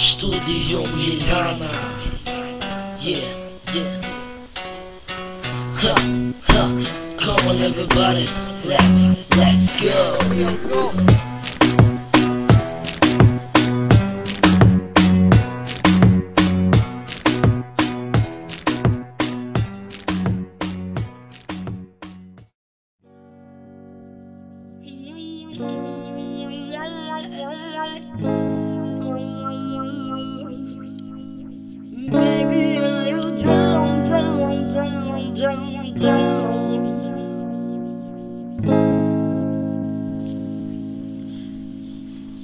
Studio Milana. Yeah, yeah. Ha, ha. Come on everybody, let's go. Baby, are you drunk?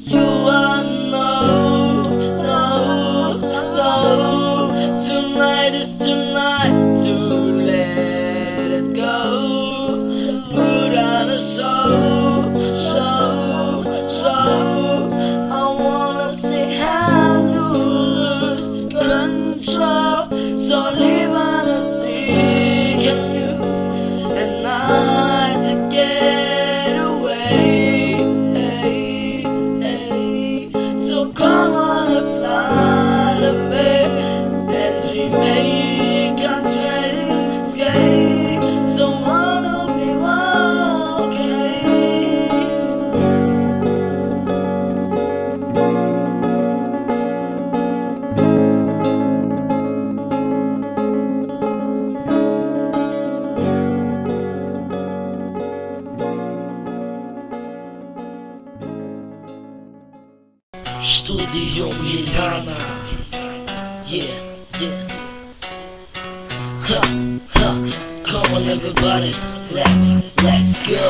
You are no. Tonight is tonight to let it go. Put on a show. I wanna see how you lose control. So leave on and see, can you and I to get away. So come on and fly to me and dream me concentrating skate. So wanna be okay. Studio Milana. Yeah, yeah. Ha, ha. Come on everybody, let's go.